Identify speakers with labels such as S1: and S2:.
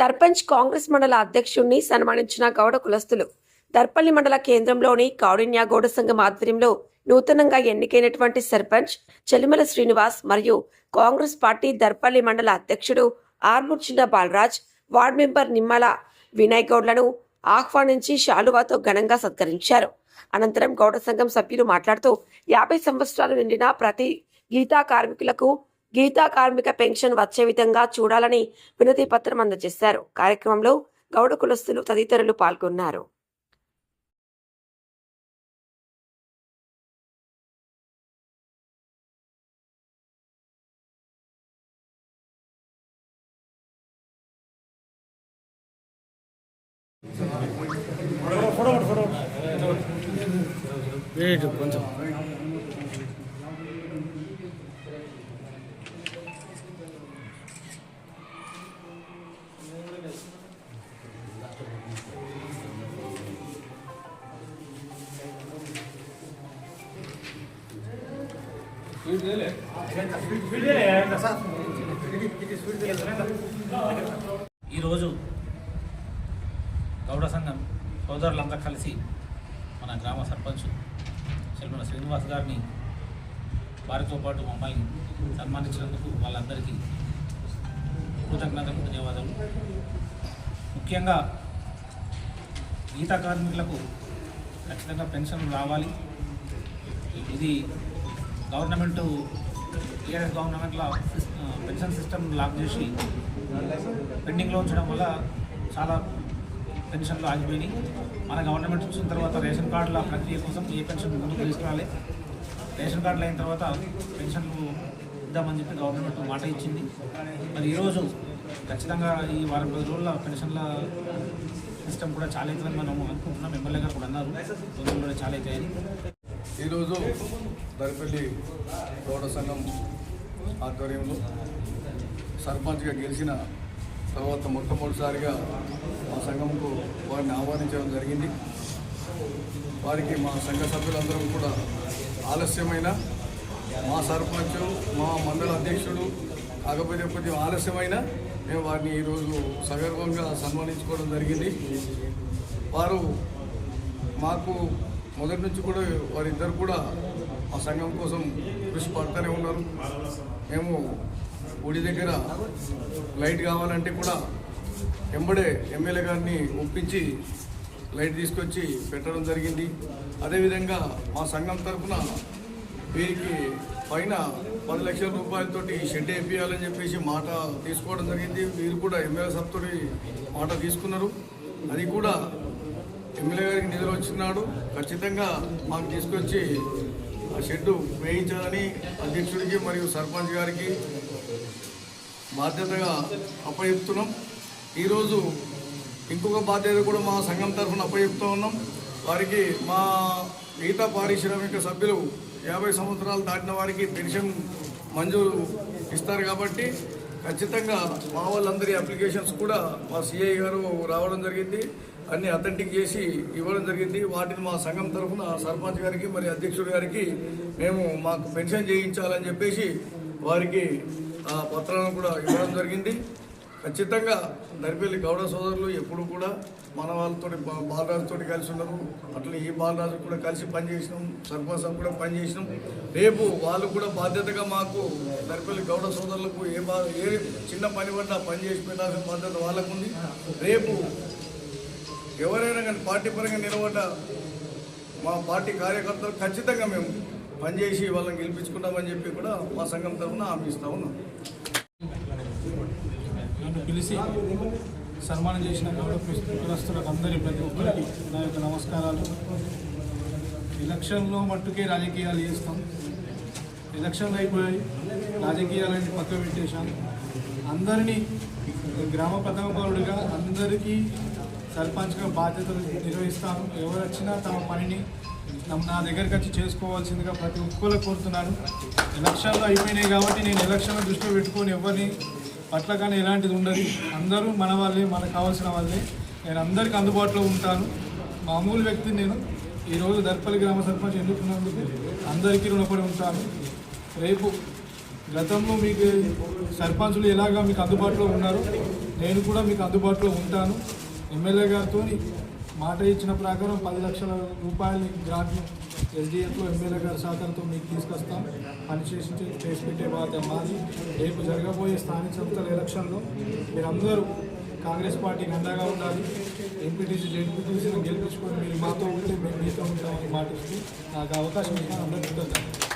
S1: సర్పంచ్ కాంగ్రెస్ మండల అధ్యక్షుడిని సన్మానించిన గౌడ కులస్తులు. దర్పల్లి మండల కేంద్రంలోని కౌడిన్య గౌడ సంఘం ఆధ్వర్యంలో నూతనంగా ఎన్నికైనటువంటి సర్పంచ్ చెలిమల శ్రీనివాస్ మరియు కాంగ్రెస్ పార్టీ దర్పల్లి మండల అధ్యక్షుడు ఆర్మూర్ చిన్న బాలరాజ్, వార్డు మెంబర్ నిమ్మల వినయ్ గౌడ్లను ఆహ్వానించి శాలువాతో ఘనంగా సత్కరించారు. అనంతరం గౌడ సంఘం సభ్యులు మాట్లాడుతూ 50 సంవత్సరాలు నిండిన ప్రతి గీతా కార్మికులకు గీతా కార్మిక పెన్షన్ వచ్చే విధంగా చూడాలని వినతి పత్రం అందజేశారు. కార్యక్రమంలో గౌడ కులస్తులు తదితరులు పాల్గొన్నారు.
S2: కొంచెం
S3: ఈరోజు గౌడ సంఘం సోదరులంతా కలిసి మన గ్రామ సర్పంచ్ చెల్మల శ్రీనివాస్ గారిని వారితో పాటు మమ్మల్ని సన్మానించినందుకు వాళ్ళందరికీ కృతజ్ఞతలు, ధన్యవాదాలు. ముఖ్యంగా గీతా కార్మికులకు ఖచ్చితంగా పెన్షన్ రావాలి. ఇది గవర్నమెంటు టీఆర్ఎస్ గవర్నమెంట్లో పెన్షన్ సిస్టమ్ లాక్ చేసి పెండింగ్లో ఉంచడం వల్ల చాలా పెన్షన్లు ఆగిపోయినాయి. మన గవర్నమెంట్ వచ్చిన తర్వాత రేషన్ కార్డుల ప్రక్రియ కోసం ఏ పెన్షన్ ముందుకు తీసుకురాలి, రేషన్ కార్డులు అయిన తర్వాత పెన్షన్లు ఇద్దామని చెప్పి గవర్నమెంట్ మాట ఇచ్చింది. మరి ఈరోజు ఖచ్చితంగా ఈ వారం 10 రోజుల పెన్షన్ల సిస్టమ్ కూడా చాలా అవుతుందని మనం అనుకుంటున్నాం. ఎమ్మెల్యే గారు కూడా అన్నారు రోజుల్లో చాలా అవుతాయని.
S4: ఈరోజు దర్పల్లి గౌడ సంఘం ఆధ్వర్యంలో సర్పంచ్గా గెలిచిన తర్వాత మొట్టమొదటిసారిగా మా సంఘంకు వారిని ఆహ్వానించడం జరిగింది. వారికి మా సంఘ సభ్యులందరం కూడా ఆలస్యమైన మా సర్పంచ్, మా మండల అధ్యక్షుడు కాకపోతే కొద్దిగా ఆలస్యమైన మేము వారిని ఈరోజు సగర్వంగా సన్మానించుకోవడం జరిగింది. వారు మాకు మొదటి నుంచి కూడా వారిద్దరు కూడా మా సంఘం కోసం కృషి పడుతూనే ఉన్నారు. మేము గుడి దగ్గర లైట్ కావాలంటే కూడా ఎంబడే ఎమ్మెల్యే గారిని ఒప్పించి లైట్ తీసుకొచ్చి పెట్టడం జరిగింది. అదేవిధంగా మా సంఘం తరఫున వీరికి పైన 10 లక్షల రూపాయలతోటి షెడ్ వేయాలని చెప్పేసి మాట తీసుకోవడం జరిగింది. వీరు కూడా ఎమ్మెల్యే సభతో మాట తీసుకున్నారు. అది కూడా ఎమ్మెల్యే గారికి నిధులు వచ్చినాడు ఖచ్చితంగా మాకు తీసుకొచ్చి ఆ షెడ్డు వేయించాలని అధ్యక్షుడికి మరియు సర్పంచ్ గారికి బాధ్యతగా అప్పచెప్తున్నాం. ఈరోజు ఇంకొక బాధ్యత కూడా మా సంఘం తరఫున అప్పచెప్తూ ఉన్నాం. వారికి మా మిగతా పారిశ్రామిక సభ్యులు 50 సంవత్సరాలు దాటిన వారికి పెన్షన్ మంజూరు ఇస్తారు కాబట్టి ఖచ్చితంగా మా వాళ్ళందరి అప్లికేషన్స్ కూడా మా సిఐ గారు రావడం జరిగింది. అన్ని అథెంటిక్ చేసి ఇవ్వడం జరిగింది. వాటిని మా సంఘం తరఫున సర్పంచ్ గారికి మరి అధ్యక్షుడి గారికి మేము మాకు పెన్షన్ చేయించాలని చెప్పేసి వారికి ఆ పత్రాలను కూడా ఇవ్వడం జరిగింది. ఖచ్చితంగా దర్పల్లి గౌడ సోదరులు ఎప్పుడు కూడా మన వాళ్ళతో బాలరాజుతో కలిసి ఉన్నారు. అట్లా ఈ బాలరాజు కూడా కలిసి పనిచేసినాం, సర్పంచ్ కూడా పనిచేసినాం. రేపు వాళ్ళు కూడా బాధ్యతగా మాకు దర్పల్లి గౌడ సోదరులకు ఏ చిన్న పని పడినా పని చేసి పెట్టాల్సిన బాధ్యత వాళ్ళకు ఉంది. రేపు ఎవరైనా కానీ పార్టీ పరంగా నిలబడ్డ మా పార్టీ కార్యకర్తలు ఖచ్చితంగా మేము పనిచేసి వాళ్ళని గెలిపించుకుంటామని చెప్పి కూడా మా సంఘం తరఫున హామీ ఇస్తా ఉన్నాం.
S2: నన్ను పిలిచి సన్మానం చేసిన గౌడ కులస్తులకు అందరి ప్రతి ఒక్కరికి నా యొక్క నమస్కారాలు. ఎలక్షన్లో మట్టుకే రాజకీయాలు చేస్తాం. ఎలక్షన్లు అయిపోయాయి, రాజకీయాలని పక్క పెట్టేశాను. అందరినీ గ్రామ ప్రథమ పౌరుడిగా అందరికీ సర్పంచ్గా బాధ్యతలు నిర్వహిస్తాను. ఎవరు వచ్చినా తమ పనిని నా దగ్గరికి వచ్చి చేసుకోవాల్సిందిగా ప్రతి ఒక్కరు కోరుతున్నాను. ఎలక్షన్లు అయిపోయినాయి కాబట్టి నేను ఎలక్షన్లు దృష్టిలో పెట్టుకొని ఎవరిని పట్ల కానీ ఎలాంటిది ఉండదు. అందరూ మన వాళ్ళే, మనకు కావాల్సిన వాళ్ళే. నేను అందరికీ అందుబాటులో ఉంటాను. మామూలు వ్యక్తిని నేను. ఈరోజు దర్పల్లి గ్రామ సర్పంచ్ ఎన్నుకున్నందుకు అందరికీ రుణపడి ఉంటాను. రేపు గతంలో మీకు సర్పంచులు ఎలాగా మీకు అందుబాటులో ఉన్నారు, నేను కూడా మీకు అందుబాటులో ఉంటాను. ఎమ్మెల్యే గారితో మాట ఇచ్చిన ప్రకారం 10 లక్షల రూపాయల గ్రాంట్ను ఎస్డిఎఫ్లో ఎమ్మెల్యే గారి సహకారంతో మీకు తీసుకొస్తాం. చేసి పెట్టే బాధ్యత మాది. రేపు జరగబోయే స్థానిక సంస్థల ఎలక్షన్లో మీరందరూ కాంగ్రెస్ పార్టీకి అండగా ఉండాలి. ఎంపీటీసీ జెడ్పీటీసీని గెలిపించుకొని మీరు మాతో ఉంటే మేము మీతో ఉంటామని మాటిస్తూ నాకు అవకాశం ఇచ్చిన అందరికీ కృతజ్ఞతలు.